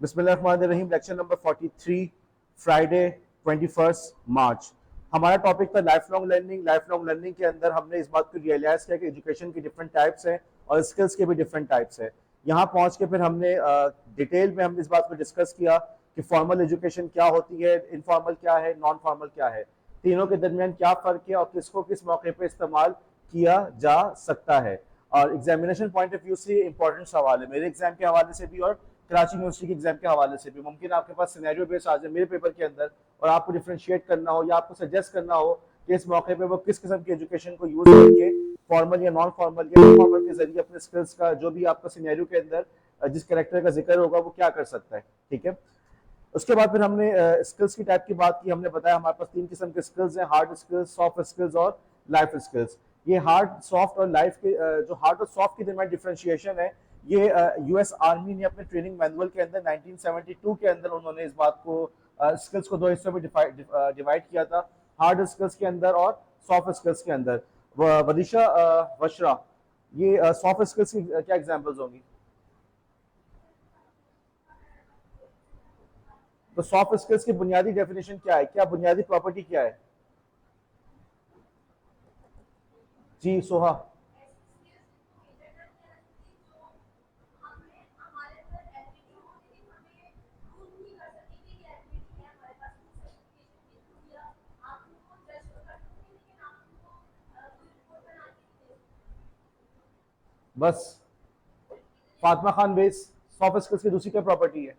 बिस्मिल्लाहिर्रहमानिर्रहीम। Lecture number 43, Friday 21 मार्च। हमारा topic था life long learning. Life long learning के अंदर हमने इस बात को रियलाइज किया कि एजुकेशन की डिफरेंट टाइप्स हैं और स्किल्स के भी डिफरेंट टाइप्स हैं। यहाँ पहुँच के फिर हमने डिटेल में हमने इस बात को डिस्कस किया कि फॉर्मल एजुकेशन क्या होती है, इनफॉर्मल क्या है, नॉन फॉर्मल क्या है, तीनों के दरमियान क्या फ़र्क है और किसको किस मौके पर इस्तेमाल किया जा सकता है। और एग्जामिनेशन पॉइंट ऑफ व्यू से इंपॉर्टेंट सवाल है, मेरे एग्जाम के हवाले से भी और कराची यूनिवर्सिटी के एग्जाम के हवाले से भी। मुमकिन आपके पास सिनेरियो बेस आ जाए मेरे पेपर के अंदर और आपको डिफरेंशिएट करना हो या आपको सजेस्ट करना हो कि इस मौके पे वो किस किस्म की एजुकेशन को यूज करके फॉर्मल या नॉन फॉर्मल या इनफॉर्मल के जरिए अपने स्किल्स का जो भी आपका सिनेरियो के अंदर जिस कैरेक्टर का जिक्र होगा वो क्या कर सकता है। ठीक है, उसके बाद फिर हमने स्किल्स की टाइप की बात की। हमने बताया हमारे पास तीन किस्म के स्किल्स हैं, हार्ड स्किल्स, सॉफ्ट स्किल्स और लाइफ स्किल्स। ये हार्ड, सॉफ्ट और लाइफ के जो हार्ड और सॉफ्ट के दरमियान डिफरेंशिएशन है, ये यूएस आर्मी ने अपने ट्रेनिंग मैनुअल के अंदर 1972 के अंदर उन्होंने इस बात को स्किल्स को दो हिस्सों में डिवाइड किया था, हार्ड स्किल्स के अंदर और सॉफ्ट स्किल्स के अंदर। वदिशा, वशरा, ये सॉफ्ट स्किल्स की क्या एग्जांपल्स होंगी? तो सॉफ्ट स्किल्स की बुनियादी डेफिनेशन क्या है, क्या बुनियादी प्रॉपर्टी क्या है? जी सोहा। बस Fatima Khan base, soft skills की दूसरी क्या प्रॉपर्टी है?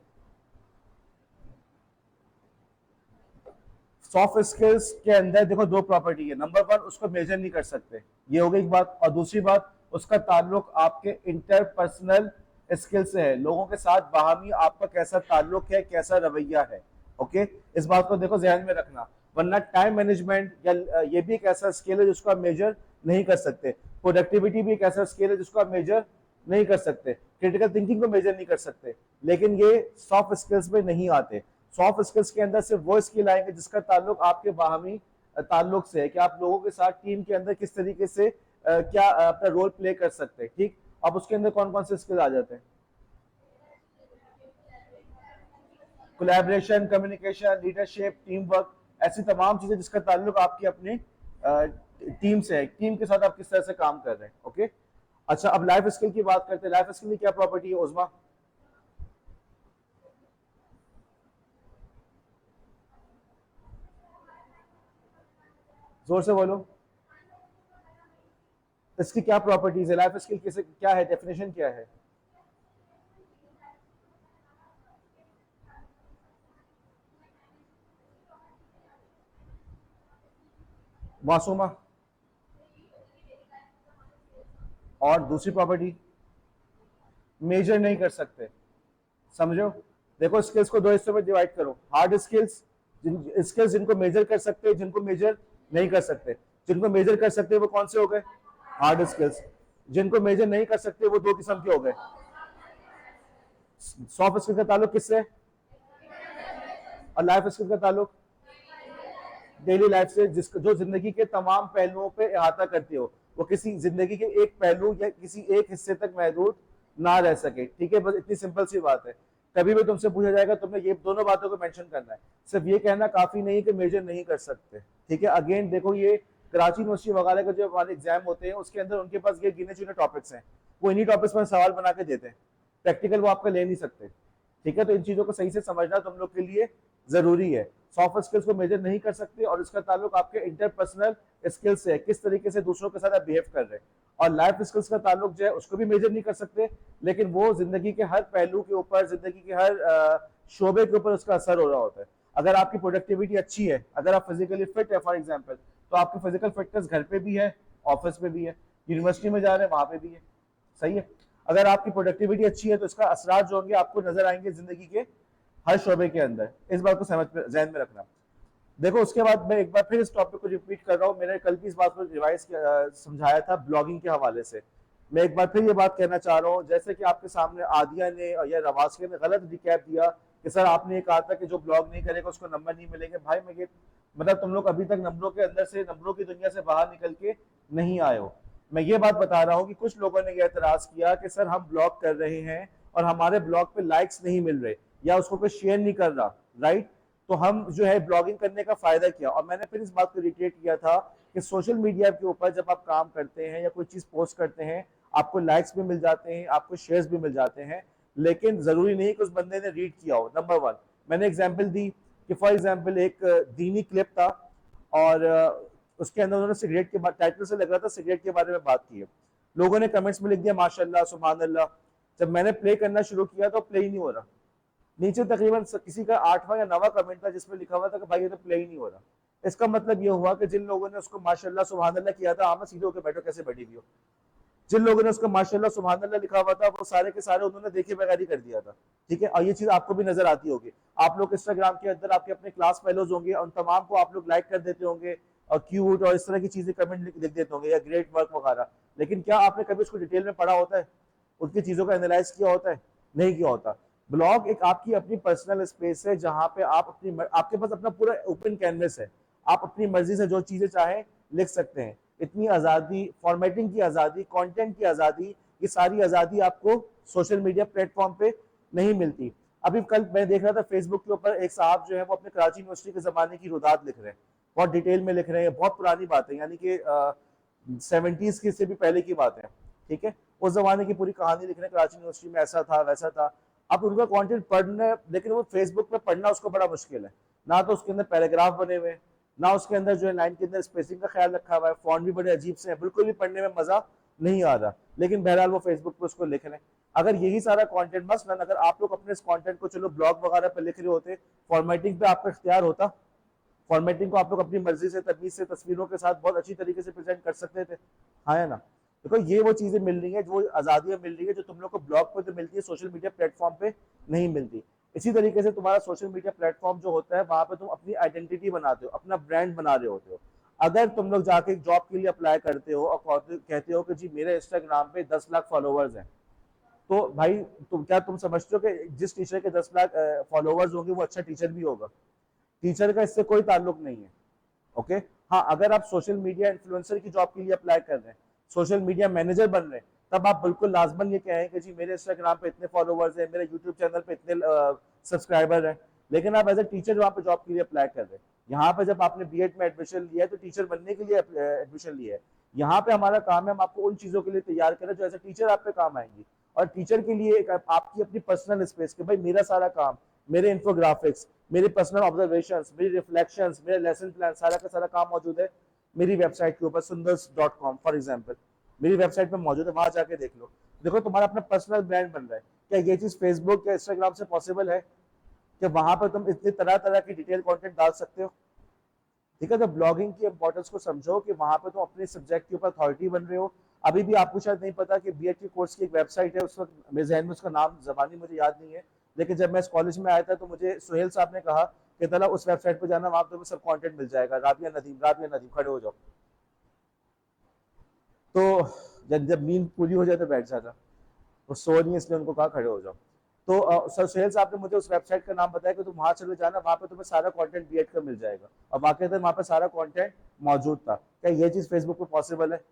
सॉफ्ट स्किल्स के अंदर देखो दो प्रॉपर्टी है। नंबर वन, उसको मेजर नहीं कर सकते, ये हो गई एक बात। और दूसरी बात, उसका ताल्लुक आपके इंटरपर्सनल स्किल से है, लोगों के साथ बाहमी आपका कैसा ताल्लुक है, कैसा रवैया है। ओके, इस बात को देखो ध्यान में रखना, वरना टाइम मैनेजमेंट या ये भी एक ऐसा स्किल है जिसको आप मेजर नहीं कर सकते। प्रोडक्टिविटी भी एक ऐसा स्किल है जिसको आप मेजर नहीं कर सकते। क्रिटिकल थिंकिंग को मेजर नहीं कर सकते, लेकिन ये सॉफ्ट स्किल्स में नहीं आते। सॉफ्ट स्किल्स के अंदर सिर्फ वो स्किल आएंगे जिसका ताल्लुक आपके बाहमी ताल्लुक से है, कि आप लोगों के साथ टीम के अंदर किस तरीके से क्या अपना रोल प्ले कर सकते हैं। ठीक, अब उसके अंदर कौन कौन से स्किल आ जाते हैं? Collaboration, communication, leadership, team work, ऐसी तमाम चीजें जिसका ताल्लुक आपकी अपनी टीम से है, टीम के साथ आप किस तरह से काम कर रहे हैं। ओके, अच्छा अब लाइफ स्किल की बात करते हैं। लाइफ स्किल की क्या प्रॉपर्टी है उस्मा? जोर से बोलो, इसकी क्या प्रॉपर्टीज है? लाइफ स्किल किसे क्या है, डेफिनेशन क्या है? मासूमा, और दूसरी प्रॉपर्टी मेजर नहीं कर सकते। समझो, देखो स्किल्स को दो हिस्सों में डिवाइड करो, हार्ड स्किल्स, स्किल्स जिनको मेजर कर सकते हैं, जिनको मेजर नहीं कर सकते। जिनको मेजर कर सकते हैं वो कौन से हो गए? Hard skills. जिनको मेजर नहीं कर सकते वो दो किस्म के हो गए। सॉफ्ट स्किल का ताल्लुक किससे और लाइफ स्किल का ताल्लुक डेली लाइफ से, जिसको जो जिंदगी के तमाम पहलुओं पे अहाता करती हो, वो किसी जिंदगी के एक पहलू या किसी एक हिस्से तक महदूद ना रह सके। ठीक है, बस इतनी सिंपल सी बात है। कभी भी तुमसे पूछा जाएगा तुमने ये दोनों बातों को मेंशन करना है, सिर्फ ये कहना काफी नहीं है कि मेजर नहीं कर सकते। ठीक है, अगेन देखो ये कराची यूनिवर्सिटी वगैरह का जो हमारे एग्जाम होते हैं उसके अंदर उनके पास ये गिने चुने टॉपिक्स हैं, वो इन्हीं टॉपिक्स पर सवाल बना के देते हैं, प्रैक्टिकल वो आपका ले नहीं सकते। ठीक है, तो इन चीजों को सही से समझना तुम लोग के लिए जरूरी है। सॉफ्ट स्किल्स को मेजर नहीं कर सकते और इसका ताल्लुक आपके इंटरपर्सनल स्किल्स से है, किस तरीके से दूसरों के साथ आप बिहेव कर रहे हैं। और लाइफ स्किल्स का ताल्लुक जो है उसको भी मेजर नहीं कर सकते, लेकिन वो जिंदगी के हर पहलू के ऊपर, जिंदगी के हर शोबे के ऊपर उसका असर हो रहा होता है। अगर आपकी प्रोडक्टिविटी अच्छी है, अगर आप फिजिकली फिट है फॉर एग्जाम्पल, तो आपकी फिजिकल फिटनेस घर पे भी है, ऑफिस में भी है, यूनिवर्सिटी में जा रहे हैं वहां पे भी है। सही है, अगर आपकी प्रोडक्टिविटी अच्छी है तो इसका असरात जो होंगे आपको नजर आएंगे जिंदगी के हर शोबे के अंदर। इस बात को समझ जहन में रखना। देखो उसके बाद मैं एक बार फिर इस टॉपिक को रिपीट कर रहा हूँ, मैंने कल भी इस बात को रिवाइज समझाया था ब्लॉगिंग के हवाले से। मैं एक बार फिर ये बात कहना चाह रहा हूँ, जैसे कि आपके सामने आदिया ने या रवासके ने गलत रिकैप दिया कि सर आपने ये कहा था कि जो ब्लॉग नहीं करेगा उसको नंबर नहीं मिलेंगे। भाई मैं ये मतलब तुम लोग अभी तक नंबरों के अंदर से, नंबरों की दुनिया से बाहर निकल के नहीं आए हो। मैं ये बात बता रहा हूँ कि कुछ लोगों ने यह एतराज किया कि सर हम ब्लॉग कर रहे हैं और हमारे ब्लॉग पे लाइक्स नहीं मिल रहे, या उसको कोई शेयर नहीं कर रहा, राइट? तो हम जो है ब्लॉगिंग करने का फायदा क्या, और मैंने फिर इस बात को रिटेट किया था कि सोशल मीडिया के ऊपर जब आप काम करते हैं या कोई चीज पोस्ट करते हैं, आपको लाइक्स भी मिल जाते हैं, आपको शेयर्स भी मिल जाते हैं, लेकिन जरूरी नहीं कि उस बंदे ने रीड किया हो। नंबर वन, मैंने एग्जाम्पल दी कि फॉर एग्जाम्पल एक दीनी क्लिप था, और उसके अंदर उन्होंने सिगरेट के बाद, टाइटल से लग रहा था सिगरेट के बारे में बात की है, लोगों ने कमेंट्स में लिख दिया माशाल्लाह सुभान अल्लाह। जब मैंने प्ले करना शुरू किया तो प्ले ही नहीं हो रहा, नीचे तकरीबन किसी का 8वां या 9वां कमेंट था जिसमें लिखा हुआ था कि भाई ये तो प्ले ही नहीं हो रहा। इसका मतलब ये हुआ कि जिन लोगों ने उसको माशाल्लाह सुभान अल्लाह किया था, आमा सीधे होकर बैठो कैसे बैठी हुई हो, जिन लोगों ने उसको माशाल्लाह सुभान अल्लाह लिखा हुआ था वो सारे के सारे उन्होंने देखे बगैर ही कर दिया था, ठीक है? और ये चीज आपको भी नजर आती होगी, आप लोग इंस्टाग्राम के अंदर आपके अपने क्लास फेलोज होंगे, उन तमाम को आप लोग लाइक कर देते होंगे और क्यूट और इस तरह की चीजें कमेंट लिख देते होंगे या ग्रेट वर्क वगैरह, लेकिन क्या आपने कभी उसको डिटेल में पढ़ा होता है, उनकी चीजों का एनालाइज किया होता है? नहीं किया होता। ब्लॉग एक आपकी अपनी पर्सनल स्पेस है जहां पे आप अपनी, आपके पास अपना पूरा ओपन कैनवस है, आप अपनी मर्जी से जो चीजें चाहें लिख सकते हैं। इतनी आजादी, फॉर्मेटिंग की आजादी, कंटेंट की आजादी, ये सारी आजादी आपको सोशल मीडिया प्लेटफॉर्म पे नहीं मिलती। अभी कल मैं देख रहा था फेसबुक के ऊपर एक साहब जो है वो अपने कराची यूनिवर्सिटी के जमाने की रुदात लिख रहे हैं, बहुत डिटेल में लिख रहे हैं, बहुत पुरानी बात है, यानी कि 70s की से भी पहले की बात है, ठीक है? उस जमाने की पूरी कहानी लिख रहे हैं, कराची यूनिवर्सिटी में ऐसा था वैसा था। अब उनका कंटेंट पढ़ना, लेकिन वो फेसबुक पे पढ़ना उसको बड़ा मुश्किल है, ना तो उसके अंदर पैराग्राफ बने हुए, ना उसके अंदर जो है लाइन के अंदर स्पेसिंग का ख्याल रखा हुआ है, फॉन्ट भी बड़े अजीब से है, बिल्कुल भी पढ़ने में मजा नहीं आ रहा, लेकिन बहरहाल वो फेसबुक पे उसको लिख रहे हैं। अगर यही सारा कंटेंट, मसलन अगर आप लोग अपने इस कंटेंट को चलो ब्लॉग वगैरह पे लिख रहे होते, फॉर्मेटिंग पे आपका इख्तियार होता, फॉर्मेटिंग को आप लोग अपनी मर्जी से, तमीज से, तस्वीरों के साथ बहुत अच्छी तरीके से प्रेजेंट कर सकते थे, हाँ है ना? देखो ये वो चीजें मिल रही है, वो आजादियां मिल रही है जो तुम लोग को ब्लॉग पे तो मिलती है, सोशल मीडिया प्लेटफॉर्म पे नहीं मिलती। इसी तरीके से तुम्हारा सोशल मीडिया प्लेटफॉर्म जो होता है, वहां पे तुम अपनी आइडेंटिटी बनाते हो, अपना ब्रांड बना रहे होते हो। अगर तुम लोग जाके जॉब के लिए अप्लाई करते हो और कहते हो कि जी मेरे इंस्टाग्राम पे 10 लाख फॉलोवर्स हैं, तो भाई क्या तुम समझते हो कि जिस टीचर के 10 लाख फॉलोवर्स होंगे वो अच्छा टीचर भी होगा? टीचर का इससे कोई ताल्लुक नहीं है, ओके? हाँ, अगर आप सोशल मीडिया इन्फ्लुएंसर की जॉब के लिए अप्लाई कर रहे हैं, सोशल मीडिया मैनेजर बन रहे हैं, तब आप बिल्कुल लाजमन ये कहें कि जी मेरे इंस्टाग्राम पे इतने फॉलोवर्स हैं, मेरे यूट्यूब चैनल पे इतने सब्सक्राइबर हैं। लेकिन आप एज ए टीचर वहां पे जॉब के लिए अप्लाई कर रहे हैं, यहाँ पे जब आपने बीएड में एडमिशन लिया है तो टीचर बनने के लिए एडमिशन लिया है, यहाँ पे हमारा काम है हम आपको उन चीजों के लिए तैयार करें जो एज ए टीचर आप पे काम आएंगी। और टीचर के लिए एक आपकी अपनी पर्सनल स्पेस कि भाई मेरा सारा काम, मेरे इंफोग्राफिक्स, मेरे पर्सनल ऑब्जर्वेशंस, मेरी रिफ्लेक्शंस, मेरे लेसन प्लान, सारा का सारा काम मौजूद है मेरी वेबसाइट के ऊपर, sundars.com फॉर एग्जांपल, मेरी वेबसाइट पे मौजूद है, वहां जाके देख लो। देखो तुम्हारा अपना पर्सनल ब्रांड बन रहा है। क्या ये चीज फेसबुक या इंस्टाग्राम से पॉसिबल है कि वहां पर तुम इतनी तरह तरह की डिटेल कंटेंट डाल सकते हो? ठीक है, तो ब्लॉगिंग की इंपॉर्टेंस को समझो कि वहां पे तुम अपने सब्जेक्ट के ऊपर अथॉरिटी बन रहे हो। अभी भी आपको शायद नहीं पता कि बीएड के कोर्स की एक वेबसाइट है, उस वक्त मेरे जहन में उसका नाम जबानी मुझे याद नहीं है, लेकिन जब मैं इस कॉलेज में आया था तो मुझे सुहेल साहब ने कहा कि तला उस वेबसाइट पर जाना, वहां तुम्हें सब कंटेंट मिल जाएगा। राबिया नदीम, राबिया नदीम, खड़े हो जाओ। तो जब नींद पूरी हो जाए तो बैठ जाता, वो सो नहीं, इसलिए उनको कहा खड़े हो जाओ। तो सर सुहेल साहब ने मुझे उस वेबसाइट का नाम बताया कि तुम वहां चले जाना, वहां पे तुम्हें सारा कंटेंट बीएड का मिल जाएगा, और वाकई वहां पे सारा कंटेंट मौजूद था। क्या ये चीज फेसबुक पे पॉसिबल है?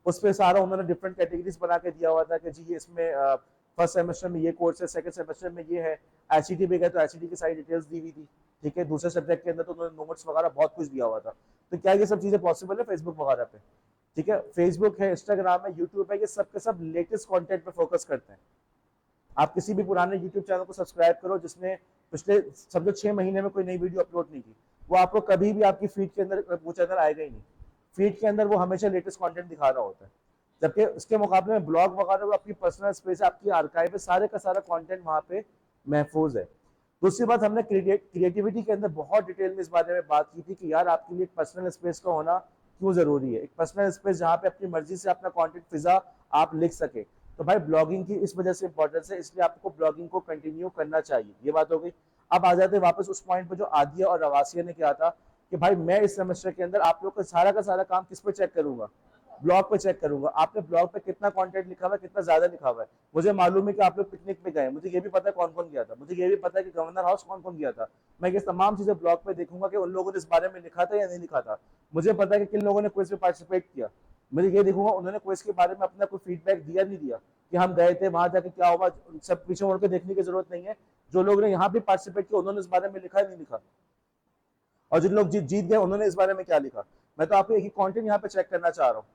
उस पर सारा उन्होंने डिफरेंट कैटेगरीज बना के दिया हुआ था कि जी ये इसमें फर्स्ट सेमेस्टर में ये कोर्स है, सेकंड सेमेस्टर में ये है, एचईटी पे गए तो एचईटी की सारी डिटेल्स दी हुई थी, ठीक है? दूसरे सब्जेक्ट के अंदर तो उन्होंने नोट्स वगैरह बहुत कुछ दिया हुआ था। तो क्या ये सब चीजें पॉसिबल है फेसबुक वगैरह पे? ठीक है, फेसबुक है, इंस्टाग्राम है, यूट्यूब है, ये सब के सब लेटेस्ट कंटेंट पे फोकस करते हैं। आप किसी भी पुराने यूट्यूब चैनल को सब्सक्राइब करो जिसने पिछले समझो 6 महीने में कोई नई वीडियो अपलोड नहीं की, वो आपको कभी भी आपकी फीड के अंदर वो चैनल आएगा ही नहीं। फीड के अंदर वो हमेशा लेटेस्ट कंटेंट दिखा रहा होता है, जबकि उसके मुकाबले में ब्लॉग वगैरह वो अपनी पर्सनल स्पेस, आपकी आर्काइव है, सारे का सारा कंटेंट वहां पे महफूज है। दूसरी बात, हमने क्रिएटिविटी के अंदर बहुत डिटेल में इस बारे में बात की थी कि यार आपके लिए एक पर्सनल स्पेस का होना क्यों जरूरी है, एक पर्सनल स्पेस जहाँ पे अपनी मर्जी से अपना कंटेंट फिजा आप लिख सके। तो भाई ब्लॉगिंग की इस वजह से इंपॉर्टेंस है, इसलिए आपको ब्लॉगिंग को कंटिन्यू करना चाहिए। ये बात हो गई। अब आ जाते हैं वापस उस पॉइंट पर जो आदिया और रवासिया ने किया था कि भाई मैं इस सेमेस्टर के अंदर आप लोग का सारा काम किस पे चेक करूंगा? ब्लॉग पे चेक करूंगा, आपने ब्लॉग पे कितना कंटेंट लिखा हुआ है, कितना ज्यादा लिखा हुआ है। मुझे मालूम है कि आप लोग पिकनिक पे गए, मुझे ये भी पता है कौन कौन गया था, मुझे ये भी पता है कि गवर्नर हाउस कौन कौन गया था। मैं ये तमाम चीजें ब्लॉग पे देखूंगा कि उन लोगों ने इस बारे में लिखा था या नहीं लिखा था। मुझे पता है कि किन लोगों ने क्विज में पार्टिसिपेट किया। मुझे ये देखूंगा उन्होंने क्विज के बारे में अपना कोई फीडबैक दिया नहीं दिया, कि हम गए थे वहां जाके क्या हुआ। सब पीछे मुड़ के देखने की जरूरत नहीं है। जो लोग ने यहाँ भी पार्टिसिपेट किया उन्होंने इस बारे में लिखा है नहीं लिखा, और जिन लोग जीत गए उन्होंने इस बारे में क्या लिखा। मैं तो आपको एक ही कंटेंट यहाँ पे चेक करना चाह रहा हूँ।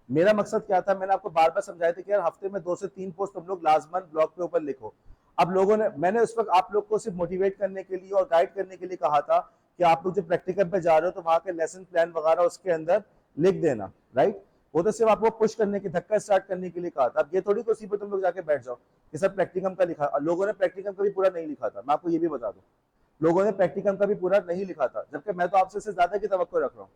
मेरा मकसद क्या था, मैंने आपको बार बार समझाया था कि यार हफ्ते में 2 से 3 पोस्ट तुम लोग लाजमन ब्लॉग के ऊपर लिखो। अब लोगों ने, मैंने उस वक्त आप लोग को सिर्फ मोटिवेट करने के लिए और गाइड करने के लिए कहा था कि आप लोग जो प्रैक्टिकल पे जा रहे हो तो वहां के लेसन प्लान वगैरह उसके अंदर लिख देना, राइट। वो तो सिर्फ आपको पुश करने की, धक्का स्टार्ट करने के लिए कहा था। अब ये थोड़ी तो उसी पर तुम लोग जाके बैठ जाओ कि सर प्रैक्टिकम का लिखा, और लोगों ने प्रैक्टिकम का भी पूरा नहीं लिखा था, मैं आपको ये भी बता दूं। लोगों ने प्रैक्टिकम का भी पूरा नहीं लिखा था, जबकि मैं तो आपसे इससे ज्यादा की तवक्को रख रहा हूँ,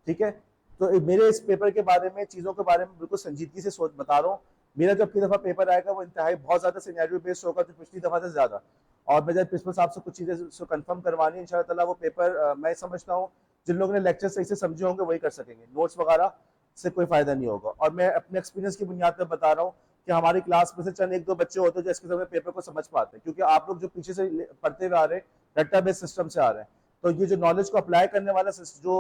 ठीक है। तो मेरे इस पेपर के बारे में, चीजों के बारे में बिल्कुल संजीदगी से सोच बता रहा हूँ। मेरा जो अपनी दफा पेपर आएगा वो इंतहाई बहुत ज्यादा सिनेरियो बेस्ड होगा, जो पिछली दफा से ज्यादा। और मैं जब प्रिंसिपल साहब से कुछ चीजें कंफर्म करवानी है इंशाल्लाह ताला, वो पेपर मैं समझता हूँ जिन लोगों ने लेक्चर सही से समझे होंगे वही कर सकेंगे, नोट्स वगैरह से कोई फायदा नहीं होगा। और मैं अपने एक्सपीरियंस की बुनियाद पर बता रहा हूँ कि हमारी क्लास में से चंद एक दो बच्चे होते हैं जो इसके समय पेपर को समझ पाते हैं, क्योंकि आप लोग जो पीछे से पढ़ते हुए आ रहे हैं, डाटा बेस सिस्टम से आ रहे हैं, तो ये जो नॉलेज को अप्लाई करने वाला जो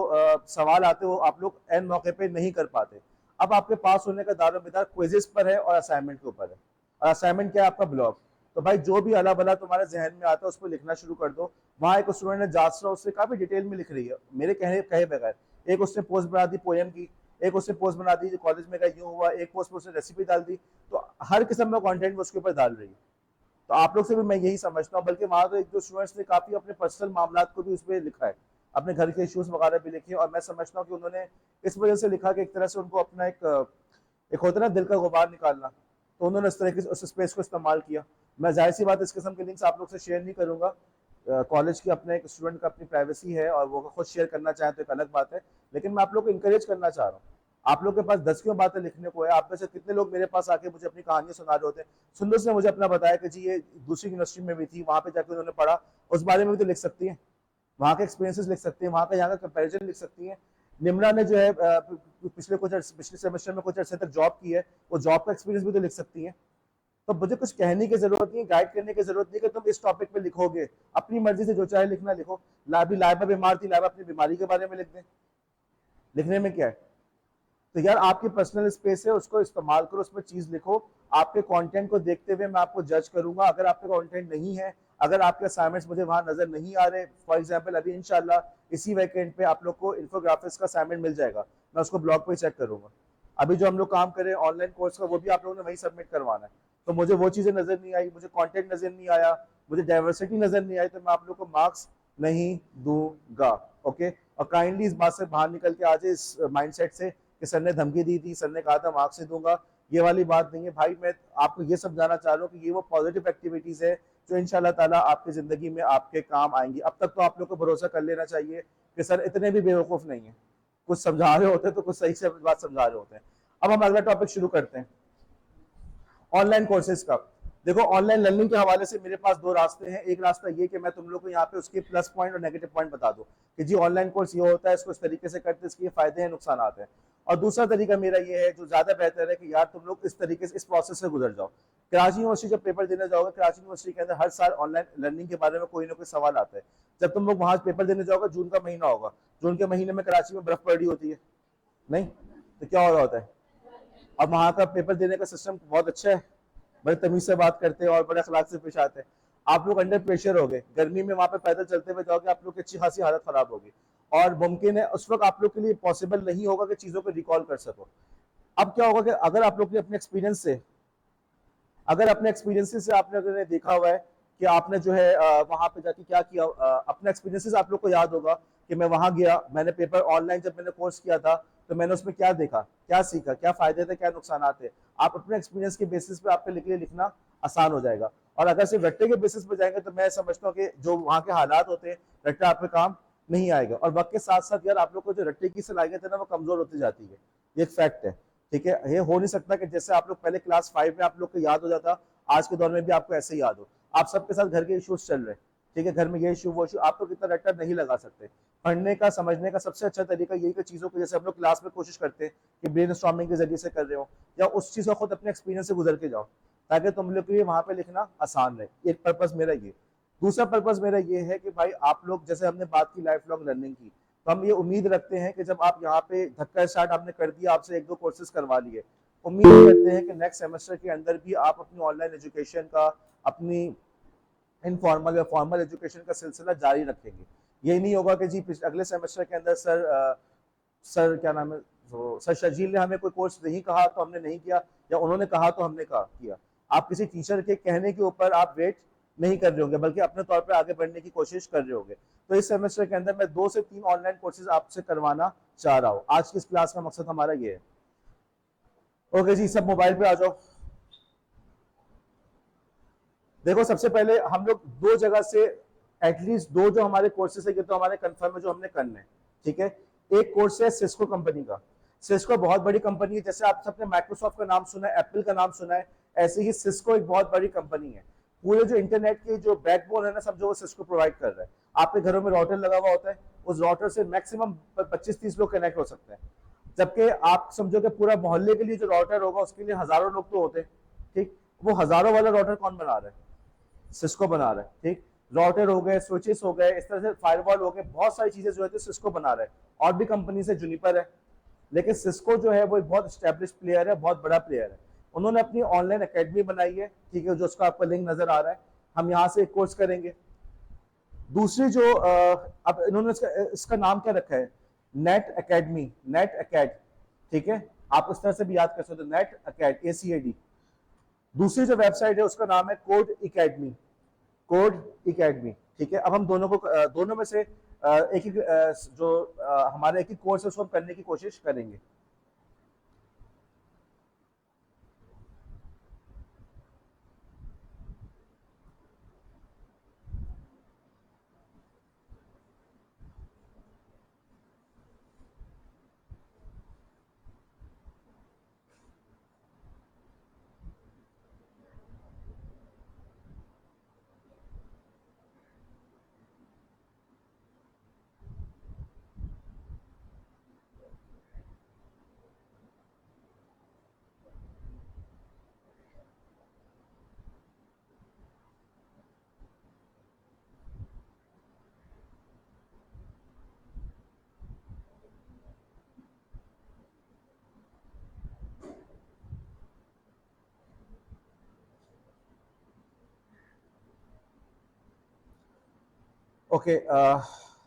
सवाल आते हैं वो आप लोग एन मौके पे नहीं कर पाते। अब आपके पास होने का दारोमदार क्विजेस पर है और असाइनमेंट के ऊपर है। और असाइनमेंट क्या है आपका, ब्लॉग। तो भाई जो भी अला बला तुम्हारे जहन में आता है उसको लिखना शुरू कर दो। वहां एक स्टूडेंट ने जासरा उससे काफी डिटेल में लिख रही है, मेरे कहे बगैर। एक उसने पोस्ट बना दी पोएम की, एक उसने पोस्ट बना दी कॉलेज में का यूं हुआ, एक पोस्ट में उसने रेसिपी डाल दी। तो हर किस्म का कंटेंट वो उसके ऊपर डाल रही है। तो आप लोग से भी मैं यही समझता हूँ, बल्कि वहां तो एक दो स्टूडेंट्स ने काफी अपने पर्सनल मामला को भी उसमें लिखा है, अपने घर के इश्यूज वगैरह भी लिखे। और मैं समझता हूँ कि उन्होंने इस वजह से लिखा कि एक तरह से उनको अपना एक होता है ना दिल का गुबार निकालना, तो उन्होंने इस तरह की उस स्पेस को इस्तेमाल किया। मैं जाहिर सी बात इस किस्म के लिंक्स आप लोग से शेयर नहीं करूंगा। कॉलेज की अपने एक स्टूडेंट का अपनी प्राइवेसी है और वो खुद शेयर करना चाहे तो एक अलग बात है, लेकिन मैं आप लोग को इंकरेज करना चाह रहा हूँ। आप लोग के पास 10 क्यों बातें लिखने को है। आप में से कितने लोग मेरे पास आके मुझे अपनी कहानियां सुना रहे होते हैं। सुंदर ने मुझे अपना बताया कि जी ये दूसरी यूनिवर्सिटी में भी थी, वहां पे जाकर उन्होंने पढ़ा, उस बारे में भी तो लिख सकती है, वहां के एक्सपीरियंसेस लिख सकती है, वहां का यहाँ का कंपेरिजन लिख सकती है। निम्रा ने जो है पिछले सेमेस्टर में कुछ अर्से तक जॉब की है, वो जॉब का एक्सपीरियंस भी तो लिख सकती है। तो मुझे कुछ कहने की जरूरत नहीं है, गाइड करने की जरूरत नहीं कि तुम इस टॉपिक पे लिखोगे, अपनी मर्जी से जो चाहे लिखना लिखो। लाइबा बीमार थी, लाइबा अपनी बीमारी के बारे में लिख दें, लिखने में क्या है। तो यार आपकी पर्सनल स्पेस है, उसको इस्तेमाल करो, उसमें चीज लिखो। आपके कंटेंट को देखते हुए मैं आपको जज करूंगा। अगर आपके कंटेंट नहीं है, अगर आपके असाइनमेंट्स मुझे वहां नजर नहीं आ रहे, फॉर एग्जांपल अभी इंशाल्लाह इसी वीकेंड पे आप लोग को इन्फोग्राफिक्स का असाइनमेंट मिल जाएगा, मैं उसको ब्लॉग पे चेक करूंगा। अभी जो हम लोग काम करें ऑनलाइन कोर्स का, वो भी आप लोगों ने वही सबमिट करवाना है। तो मुझे वो चीजें नजर नहीं आई, मुझे कंटेंट नजर नहीं आया, मुझे डाइवर्सिटी नजर नहीं आई, तो मैं आप लोग को मार्क्स नहीं दूंगा। ओके, और काइंडली इस बात से बाहर निकल के आ जाए, इस माइंडसेट से कि सर ने धमकी दी थी, सर ने कहा था मार्क्स नहीं दूंगा, ये वाली बात नहीं है भाई। मैं आपको ये समझाना चाह रहा हूँ कि ये वो पॉजिटिव एक्टिविटीज है जो इंशाल्लाह ताला आपकी जिंदगी में आपके काम आएंगी। अब तक तो आप लोग को भरोसा कर लेना चाहिए कि सर इतने भी बेवकूफ नहीं है, कुछ समझा रहे होते हैं तो कुछ सही से बात समझा रहे होते हैं। अब हम अगला टॉपिक शुरू करते हैं, ऑनलाइन कोर्सेज का। देखो ऑनलाइन लर्निंग के हवाले से मेरे पास दो रास्ते हैं। एक रास्ता ये कि मैं तुम लोग को यहाँ पे उसके प्लस पॉइंट और नेगेटिव पॉइंट बता दूं कि जी ऑनलाइन कोर्स ये होता है, इसको इस तरीके से करते हैं, इसके फायदे हैं नुकसान हैं। और दूसरा तरीका मेरा ये है जो ज्यादा बेहतर है कि यार तुम लोग इस तरीके से इस प्रोसेस से गुजर जाओ। कराची यूनिवर्सिटी जब पेपर देने जाओगे, कराची यूनिवर्सिटी के अंदर हर साल ऑनलाइन लर्निंग के बारे में कोई ना कोई सवाल आता है। जब तुम लोग वहां पेपर देने जाओगे, जून का महीना होगा, जून के महीने में कराची में बर्फ पड़ी होती है नहीं, तो क्या हो रहा होता है। अब वहां का पेपर देने का सिस्टम बहुत अच्छा है, बड़े तमीज से बात करते हैं और बड़े अखलाक से पेश आते हैं। आप लोग अंडर प्रेशर हो गए, गर्मी में वहां पे पैदल चलते हुए जाओगे, आप लोग की अच्छी खासी हालत खराब होगी, और मुमकिन है उस वक्त आप लोग के लिए पॉसिबल नहीं होगा कि चीजों को रिकॉल कर सको। अब क्या होगा कि अगर आप लोग ने अपने एक्सपीरियंस से, अगर अपने एक्सपीरियंसेस से आप लोगों ने देखा हुआ है कि आपने जो है वहां पे जाके क्या किया, अपने एक्सपीरियंसेस आप लोग को याद होगा कि मैं वहां गया, मैंने पेपर ऑनलाइन जब मैंने कोर्स किया था तो मैंने उसमें क्या देखा, क्या सीखा, क्या फायदे थे, क्या नुकसान थे। आप अपने एक्सपीरियंस के बेसिस पे आपके लिए लिखना आसान हो जाएगा। और अगर सिर्फ रट्टे के बेसिस पे जाएंगे तो मैं समझता हूँ कि जो वहाँ के हालात होते हैं, रट्टा आप पे काम नहीं आएगा। और वक्त के साथ साथ यार आप लोग को जो रट्टे की सलाहियत है ना, वो कमजोर होती जाती है, ये एक फैक्ट है। ठीक है, ये हो नहीं सकता कि जैसे आप लोग पहले क्लास 5 में आप लोग को याद हो जाता, आज के दौर में भी आपको ऐसे याद हो। आप सबके साथ घर के इश्यूज चल रहे हैं, ठीक है, घर में ये इशू वो इशू, आप लोग इतना रट्टा नहीं लगा सकते। पढ़ने का समझने का सबसे अच्छा तरीका यही कि चीज़ों को जैसे हम लोग क्लास में कोशिश करते हैं कि ब्रेन स्टॉर्मिंग के जरिए से कर रहे हो, या उस चीज़ को खुद अपने एक्सपीरियंस से गुजर के जाओ, ताकि तुम लोग के लिए वहाँ पे लिखना आसान रहे। एक पर्पज़ मेरा ये। दूसरा पर्पज़ मेरा ये है कि भाई आप लोग, जैसे हमने बात की लाइफ लॉन्ग लर्निंग की, तो हम ये उम्मीद रखते हैं कि जब आप यहाँ पे धक्का स्टार्ट आपने कर दिया, आपसे 1-2 कोर्सेज करवा लिए, उम्मीद करते हैं कि नेक्स्ट सेमेस्टर के अंदर भी आप अपनी ऑनलाइन एजुकेशन का, अपनी इनफॉर्मल या फॉर्मल एजुकेशन का सिलसिला जारी रखेंगे। यही नहीं होगा कि जी अगले सेमेस्टर के अंदर सर क्या नाम है, तो सर शर्जील ने हमें कोई कोर्स नहीं कहा तो हमने नहीं किया, या उन्होंने कहा तो हमने कहा किया। आप किसी टीचर के कहने के ऊपर आप वेट नहीं कर रहे होंगे, बल्कि अपने तौर पे आगे बढ़ने की कोशिश कर रहे होंगे। तो इस सेमेस्टर के अंदर मैं 2 से 3 ऑनलाइन कोर्सेज आपसे करवाना चाह रहा हूँ। आज की इस क्लास का मकसद हमारा ये है। ओके जी, सब मोबाइल पे आ जाओ। देखो, सबसे पहले हम लोग 2 जगह से, एटलीस्ट 2 जो हमारे कोर्सेज है, ये तो हमारे कंफर्म है जो हमने करने हैं, ठीक है। एक कोर्स है सिस्को कंपनी का। सिस्को बहुत बड़ी कंपनी है, जैसे आप सबने माइक्रोसॉफ्ट का नाम सुना है, एप्पल का नाम सुना है, ऐसे ही सिस्को एक बहुत बड़ी कंपनी है। पूरे जो इंटरनेट के जो बैकबोन है ना, सब जो वो सिस्को प्रोवाइड कर रहा है। आपके घरों में राउटर लगा हुआ होता है, उस राउटर से मैक्सिमम 25-30 लोग कनेक्ट हो सकते हैं, जबकि आप समझो कि पूरा मोहल्ले के लिए जो राउटर होगा उसके लिए हजारों लोग तो होते हैं, ठीक। वो हजारों वाला राउटर कौन बना रहा है? सिस्को बना रहा है, ठीक। राउटर हो गए, स्विचेस हो गए, इस तरह से फायरवॉल हो गए, बहुत सारी चीजें जो है सिस्को बना रहा है। और भी कंपनी से जुनिपर है, लेकिन सिस्को जो है वो एक बहुत स्टैब्लिश प्लेयर है, बहुत बड़ा प्लेयर है। उन्होंने अपनी ऑनलाइन एकेडमी बनाई है, ठीक है, जो उसका आपको लिंक नजर आ रहा है। हम यहाँ से एक कोर्स करेंगे। दूसरी जो अब इन्होंने इसका नाम क्या रखा है, नेट एकेडमी, नेट अकेड, ठीक है। आप उस तरह से भी याद कर सकते हो, नेट अकेड, ACAD। दूसरी जो वेबसाइट है उसका नाम है कोड एकेडमी, कोड एकेडमी, ठीक है। अब हम दोनों को दोनों में से एक एक जो हमारे एक ही कोर्स है उसको हम करने की कोशिश करेंगे। ओके,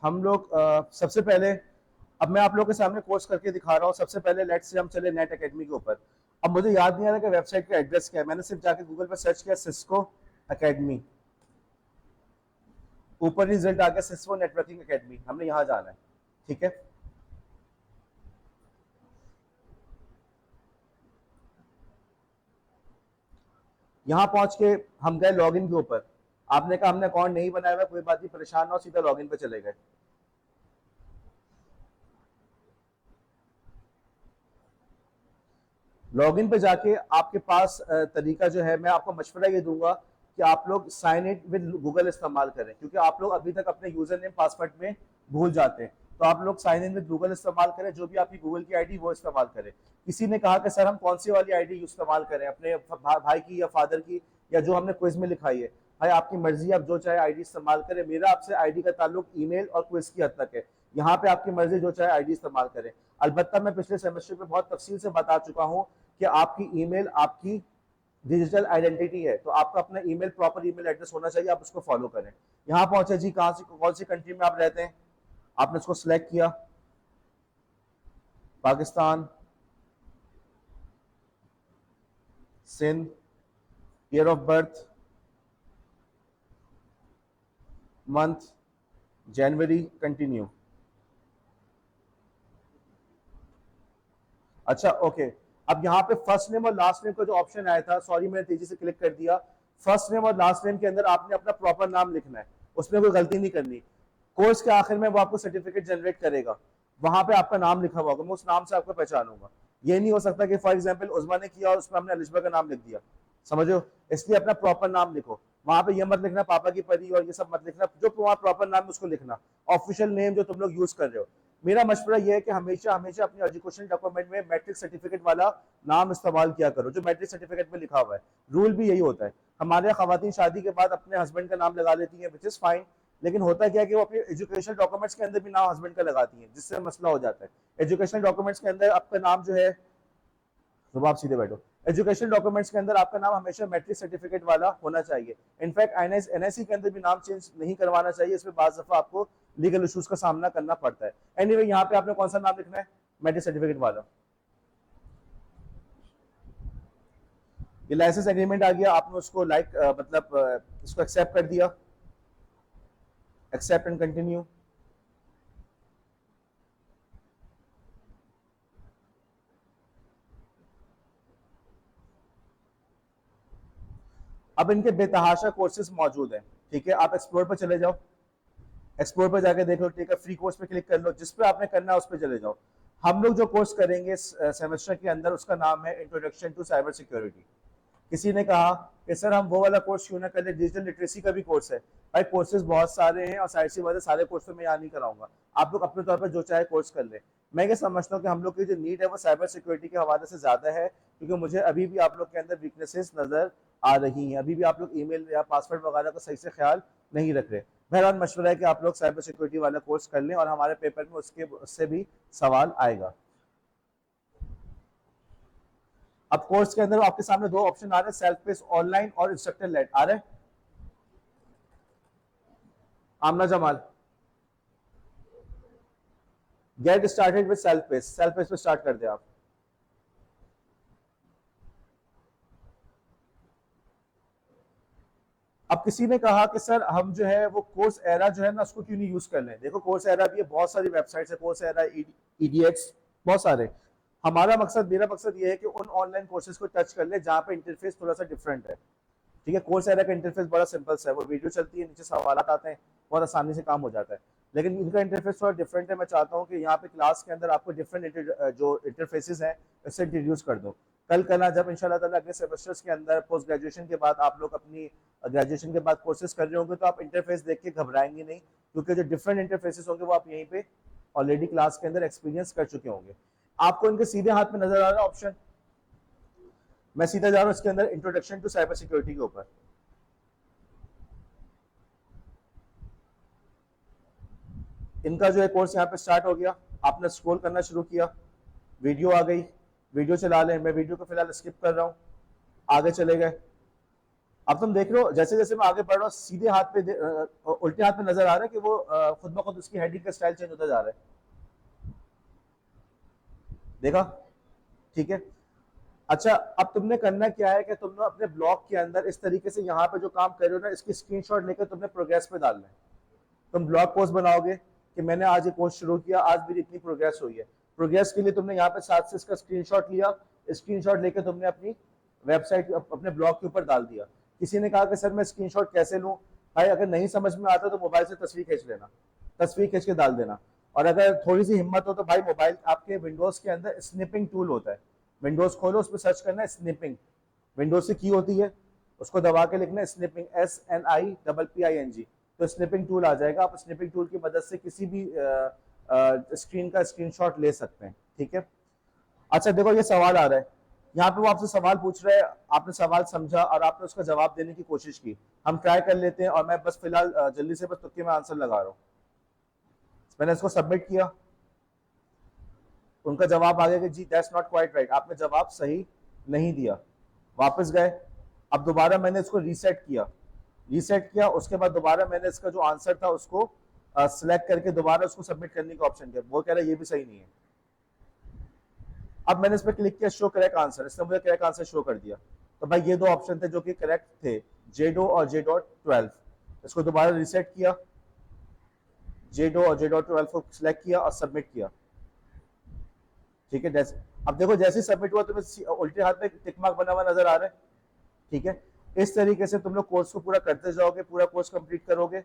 हम लोग सबसे पहले, अब मैं आप लोगों के सामने कोर्स करके दिखा रहा हूँ। सबसे पहले लेट्स से हम चले नेट एकेडमी के ऊपर। अब मुझे याद नहीं आ रहा कि वेबसाइट का एड्रेस क्या है, मैंने सिर्फ जाके गूगल पर सर्च किया सिस्को एकेडमी, ऊपर रिजल्ट आ गया सिस्को नेटवर्किंग एकेडमी, हमने यहाँ जाना है, ठीक है। यहाँ पहुंच के हम गए लॉगिन के ऊपर। आपने कहा हमने अकाउंट नहीं बनाया हुआ, कोई बात नहीं, परेशान ना हो, सीधा लॉगिन पे चले गए। लॉगिन पे जाके आपके पास तरीका जो है, मैं आपको मशवरा ये दूंगा कि आप लोग साइन इन विद गूगल इस्तेमाल करें, क्योंकि आप लोग अभी तक अपने यूजर नेम पासवर्ड में भूल जाते हैं। तो आप लोग साइन इन विद गूगल इस्तेमाल करें, जो भी आपकी गूगल की आईडी वो इस्तेमाल करें। किसी ने कहा कि सर हम कौन सी वाली आईडी इस्तेमाल करें, अपने भाई की या फादर की, या जो हमने क्विज में लिखाई है। भाई आपकी मर्जी, आप जो चाहे आईडी इस्तेमाल करें। मेरा आपसे आईडी का ताल्लुक ईमेल और क्विज की हद तक है। यहाँ पे आपकी मर्जी, जो चाहे आईडी इस्तेमाल करें। अलबत्ता मैं पिछले सेमेस्टर में बहुत तफसील से बता चुका हूँ कि आपकी ईमेल आपकी डिजिटल आइडेंटिटी है, तो आपका अपना ईमेल, प्रॉपर ईमेल एड्रेस होना चाहिए, आप उसको फॉलो करें। यहाँ पहुंचे जी, कहाँ से, कौन सी कंट्री में आप रहते हैं, आपने उसको सिलेक्ट किया, Pakistan, Sindh, year of birth, month, January, continue. अच्छा, ओके। अब यहाँ पे फर्स्ट नेम और लास्ट नेम का जो ऑप्शन आया था, सॉरी मैंने तेजी से क्लिक कर दिया। फर्स्ट नेम और लास्ट नेम के अंदर आपने अपना प्रॉपर नाम लिखना है, उसमें कोई गलती नहीं करनी। कोर्स के आखिर में वो आपको सर्टिफिकेट जनरेट करेगा, वहां पे आपका नाम लिखा हुआ होगा, मैं उस नाम से आपको पहचानूंगा। ये नहीं हो सकता कि फॉर एग्जाम्पल उस्मा ने किया और उसमें हमने अलिशबा का नाम लिख दिया, समझो। इसलिए अपना प्रॉपर नाम लिखो। वहां पे ये मत लिखना पापा की परी और ये सब मत लिखना, जो तुम्हारा प्रॉपर नाम है उसको लिखना, ऑफिशियल नेम जो तुम लोग यूज कर रहे हो। मेरा मशवरा ये है कि हमेशा हमेशा अपनी एजुकेशन डॉक्यूमेंट में मैट्रिक सर्टिफिकेट वाला नाम इस्तेमाल किया करो, जो मैट्रिक सर्टिफिकेट में लिखा हुआ है। रूल भी यही होता है। हमारे यहाँ खवातीन शादी के बाद अपने हस्बैंड का नाम लगा लेती हैं, विच इज फाइन, लेकिन होता क्या है कि वो अपने एजुकेशन डॉक्यूमेंट्स के अंदर भी नाम हस्बैंड का लगाती हैं, जिससे मसला हो जाता है। एजुकेशन डॉक्यूमेंट्स के अंदर आपका नाम जो है, तो आप सीधे बैठो, एजुकेशन डॉक्यूमेंट्स के अंदर आपका नाम हमेशा मैट्रिक सर्टिफिकेट वाला होना चाहिए। इनफैक्ट एनआईसी के अंदर भी नाम चेंज नहीं करवाना चाहिए, इसमें बाज दफा आपको लीगल इश्यूज का सामना करना पड़ता है। एनीवे यहाँ पे आपने कौन सा नाम लिखना है, मैट्रिक सर्टिफिकेट वाला। ये लाइसेंस एग्रीमेंट आ गया, आपने उसको मतलब इसको एक्सेप्ट कर दिया, एक्सेप्ट एंड कंटिन्यू। अब इनके बेतहाशा कोर्सेज मौजूद हैं, ठीक है। आप एक्सप्लोर पर चले जाओ, एक्सप्लोर पर जाके देख लो, ठीक है। फ्री कोर्स पे क्लिक कर लो, जिस पे आपने करना है उस पे चले जाओ। हम लोग जो कोर्स करेंगे सेमेस्टर के अंदर, उसका नाम है इंट्रोडक्शन टू साइबर सिक्योरिटी। किसी ने कहा कि सर हम वो वाला कोर्स क्यों ना कर ले, डिजिटल लिटरेसी का भी कोर्स है। भाई कोर्सेज बहुत सारे हैं और सारी सी बातें, सारे कोर्स में मैं यहाँ नहीं कराऊंगा, आप लोग अपने तौर पर जो चाहे कोर्स कर ले। मैं ये समझता हूँ कि हम लोग की जो नीड है वो साइबर सिक्योरिटी के हवाले से ज्यादा है, क्योंकि मुझे अभी भी आप लोग के अंदर वीकनेसेस नजर आ रही हैं, अभी भी आप लोग ईमेल या पासवर्ड वगैरह का सही से ख्याल नहीं रख रहे। बहरहाल मशवरा है कि आप लोग साइबर सिक्योरिटी वाला कोर्स कर लें, और हमारे पेपर में उससे भी सवाल आएगा। अब कोर्स के अंदर आपके सामने दो ऑप्शन आ रहे हैं, सेल्फ पेस ऑनलाइन और इंस्ट्रक्टर लेड आ रहे हैं। Amna Jamal, get started with self pace, self pace पे स्टार्ट कर दे आप। अब किसी ने कहा कि सर हम जो है वो कोर्स एरा जो है ना उसको क्यों नहीं यूज कर लें। देखो कोर्स एरा भी है, बहुत सारी वेबसाइट्स है, कोर्स एरा, ईडीएक्स, बहुत सारे। हमारा मकसद, मेरा मकसद ये है कि उन ऑनलाइन कोर्सेज को टच कर ले जहाँ पे इंटरफेस थोड़ा सा डिफरेंट है, ठीक है। कोर्स एरा का इंटरफेस बड़ा सिंपल सा है, वो वीडियो चलती है, नीचे सवाल आते हैं, बहुत आसानी से काम हो जाता है। लेकिन इनका इंटरफेस थोड़ा डिफरेंट है। मैं चाहता हूँ कि यहाँ पे क्लास के अंदर आपको डिफरेंट जो इंटरफेसेस हैं इससे इंट्रोड्यूस कर दो। कल करना जब इंशाल्लाह ताला अगले सेमेस्टर्स के अंदर पोस्ट ग्रेजुएशन के बाद आप लोग अपनी ग्रेजुएशन के बाद कोर्सेज कर रहे होंगे, तो आप इंटरफेस देख के घबराएंगे नहीं, क्योंकि जो डिफरेंट इंटरफेसेस होंगे वो आप यहीं पे ऑलरेडी क्लास के अंदर एक्सपीरियंस कर चुके होंगे। आपको इनके सीधे हाथ में नजर आ रहा है ऑप्शन, मैं सीधा जा रहा हूँ इसके अंदर इंट्रोडक्शन टू साइबर सिक्योरिटी के ऊपर। इनका जो है कोर्स यहाँ पे स्टार्ट हो गया, आपने स्क्रॉल करना शुरू किया, वीडियो आ गई, वीडियो चला लें, मैं वीडियो को फिलहाल स्किप कर रहा हूँ, आगे चले गए। अब तुम देख रहे हो जैसे जैसे मैं आगे बढ़ रहा हूँ, सीधे हाथ पे उल्टे हाथ पे नजर आ रहा है कि वो खुद ब खुद उसकी हेडिंग का स्टाइल चेंज होता जा रहा है, देखा, ठीक है। अच्छा, अब तुमने करना क्या है कि तुमने अपने ब्लॉग के अंदर इस तरीके से यहाँ पे जो काम कर रहे हो ना, इसकी स्क्रीनशॉट लेकर तुमने प्रोग्रेस पे डालना है। तुम ब्लॉग पोस्ट बनाओगे कि मैंने आज ये कोर्स शुरू किया, आज मेरी इतनी प्रोग्रेस हुई है। प्रोग्रेस के लिए तुमने यहाँ पे साथ से इसका स्क्रीनशॉट लिया, स्क्रीनशॉट लेकर तुमने अपनी वेबसाइट, अपने ब्लॉग के ऊपर डाल दिया। किसी ने कहा कि सर मैं स्क्रीनशॉट कैसे लूँ, भाई अगर नहीं समझ में आता तो मोबाइल से तस्वीर खींच लेना, तस्वीर खींच के डाल देना। और अगर थोड़ी सी हिम्मत हो तो भाई मोबाइल आपके विंडोज के अंदर स्निपिंग टूल होता है, विंडोज खोलो, उस पर सर्च करना है स्निपिंग, विंडोज से की होती है, उसको दबा के लिखना है स्निपिंग, SNIPPING, तो स्निपिंग टूल आ जाएगा। आप स्निपिंग टूल की मदद से किसी भी स्क्रीन का स्क्रीनशॉट ले सकते हैं, ठीक है। अच्छा देखो ये सवाल आ रहा है, यहाँ पे वो आपसे सवाल पूछ रहे हैं, आपने सवाल समझा और आपने उसका जवाब देने की कोशिश की। हम ट्राई कर लेते हैं, और मैं बस फिलहाल जल्दी से बस तुक्के में आंसर लगा रहा हूँ। मैंने इसको सबमिट किया, उनका जवाब आ गया कि जी दैट्स नॉट क्वाइट राइट, आपने जवाब सही नहीं दिया। वापस गए, अब दोबारा मैंने इसको रीसेट किया, उसके बाद दोबारा मैंने इसका जो आंसर था उसको सिलेक्ट करके दोबारा उसको सबमिट करने का ऑप्शन किया। वो कह रहा है ये भी सही नहीं है। अब मैंने इस पर क्लिक किया, शो करेक्ट आंसर, इसने मुझे करेक्ट आंसर शो कर दिया। तो भाई ये दो ऑप्शन थे जो कि करेक्ट थे, JDO और J.12। इसको दोबारा रीसेट किया, JDO और J.12 को सिलेक्ट किया और सबमिट किया, ठीक है। जैसे अब देखो जैसे सबमिट हुआ तुम्हें उल्टे हाथ में टिक मार्क बना हुआ नजर आ रहा है, ठीक है। इस तरीके से तुम लोग कोर्स को पूरा करते जाओगे, पूरा कोर्स कंप्लीट करोगे,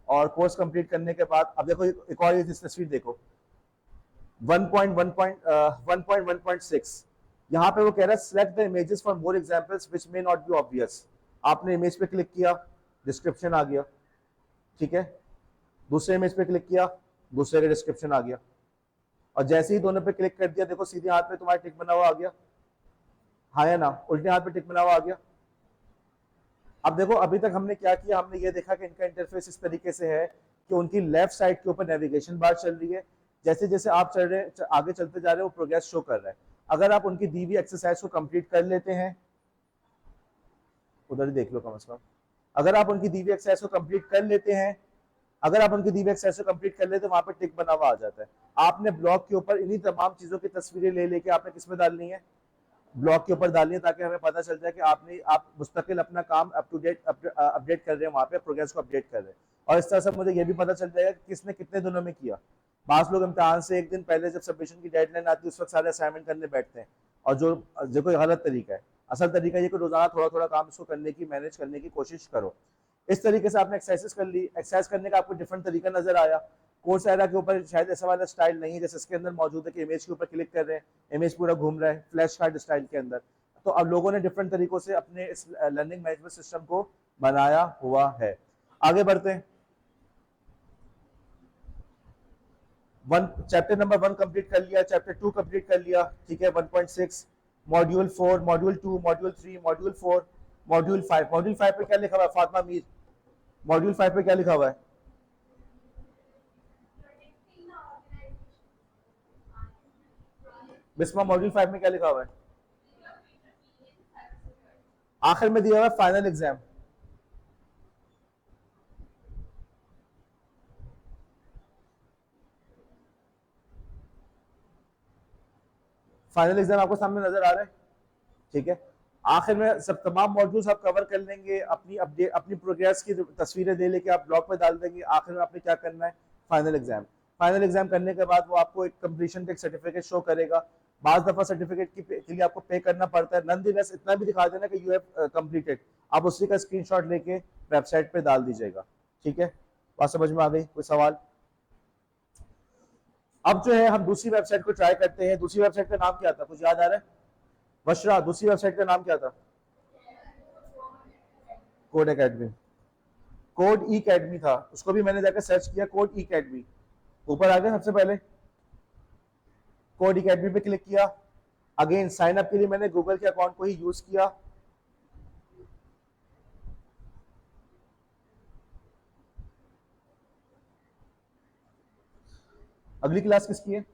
और कोर्स कंप्लीट करने के बाद अब देखो एक और इस तस्वीर देखो, 1.1.6, यहाँ पे वो कह रहा है select the images for more examples which may not be obvious. आपने इमेज पे क्लिक किया, डिस्क्रिप्शन आ गया, ठीक है। दूसरे इमेज पे क्लिक किया, दूसरे का डिस्क्रिप्शन आ गया, और जैसे ही दोनों पे क्लिक कर दिया देखो सीधे हाथ पे तुम्हारा टिक बना हुआ आ गया, हाँ या ना, उल्टे हाथ पे टिक बना हुआ आ गया। अब देखो अभी तक हमने क्या किया, हमने ये देखा कि इनका इंटरफेस इस तरीके से है कि उनकी लेफ्ट साइड के ऊपर नेविगेशन बार चल रही है, जैसे जैसे आप चल रहे आगे चलते जा रहे हो प्रोग्रेस शो कर रहा है। अगर आप उनकी दी हुई एक्सरसाइज को कंप्लीट कर लेते हैं, उधर ही देख लो कम से कम, अगर आप उनकी दी हुई एक्सरसाइज को कंप्लीट कर लेते हैं, अगर आप उनकी दी हुई एक्सरसाइज को कंप्लीट कर लेते हैं, वहां पर टिक बना हुआ आ जाता है। आपने ब्लॉग के ऊपर इन्हीं तमाम चीजों की तस्वीरें ले लेके आपने किसमें डालनी है, ब्लॉग के ऊपर डालनी है, ताकि हमें पता चल जाए कि आप मुस्तकिल अपना काम अप टू डेट अपडेट कर रहे हैं, वहां पे प्रोग्रेस को अपडेट कर रहे हैं। और इस तरह से मुझे ये भी पता चल जाएगा कि किसने कितने दिनों में किया। बास लोग इम्तिहान से एक दिन पहले जब सबमिशन की डेडलाइन आती है उस वक्त सारे असाइनमेंट करने बैठते हैं, और जो कोई गलत तरीका है। असल तरीका ये कि रोजाना थोड़ा थोड़ा काम इसको करने की, मैनेज करने की कोशिश करो। इस तरीके से आपने एक्सरसाइज कर ली। एक्सरसाइज करने का आपको डिफरेंट तरीका नजर आया। कोर्सेरा के ऊपर शायद ऐसा वाला स्टाइल नहीं है जैसे इसके अंदर मौजूद है कि इमेज के ऊपर क्लिक कर रहे हैं, इमेज पूरा घूम रहा है फ्लैश कार्ड स्टाइल के अंदर। तो अब लोगों ने डिफरेंट तरीकों से अपने इस लर्निंग मैनेजमेंट सिस्टम को बनाया हुआ है। आगे बढ़ते हैं। चैप्टर नंबर 1 कंप्लीट कर लिया, चैप्टर 2 कंप्लीट कर लिया, ठीक है। 1.6 module 4, module 2, module 3, module 4, module 5। Module 5 पे क्या लिखा हुआ है फातिमा मीर, मॉड्यूल 5 पे क्या लिखा हुआ है? बिस्मा मॉड्यूल 5 में क्या लिखा हुआ है? आखिर में दिया हुआ है फाइनल एग्जाम। फाइनल एग्जाम आपको सामने नजर आ रहा है, ठीक है। आखिर में सब तमाम मॉड्यूल्स आप कवर कर लेंगे, अपनी अपडेट अपनी प्रोग्रेस की तस्वीरें दे लेके आप ब्लॉग पे डाल देंगे। आखिर में आपने क्या करना है, फाइनल एग्जाम। फाइनल एग्जाम करने के बाद वो आपको एक कंप्लीशन का एक सर्टिफिकेट शो करेगा। बाज दफा सर्टिफिकेट के लिए आपको पे करना पड़ता है, नॉनदलेस इतना भी दिखा देना कि यू हैव कंप्लीटेड। आप उसी का स्क्रीनशॉट लेके वेबसाइट पे डाल दीजिएगा, ठीक है। बात समझ में आ गई? कोई सवाल? अब जो है हम दूसरी वेबसाइट को ट्राई करते हैं। दूसरी वेबसाइट का नाम क्या था, कुछ याद आ रहा है? बशरा, दूसरी वेबसाइट का नाम क्या था? Code academy. कोड ई अकेडमी था, उसको भी मैंने जाकर सर्च किया, कोड ई अकेडमी ऊपर आ गया सबसे पहले। कोड अकेडमी पे क्लिक किया। अगेन साइन अप के लिए मैंने गूगल के अकाउंट को ही यूज किया। अगली क्लास किसकी है?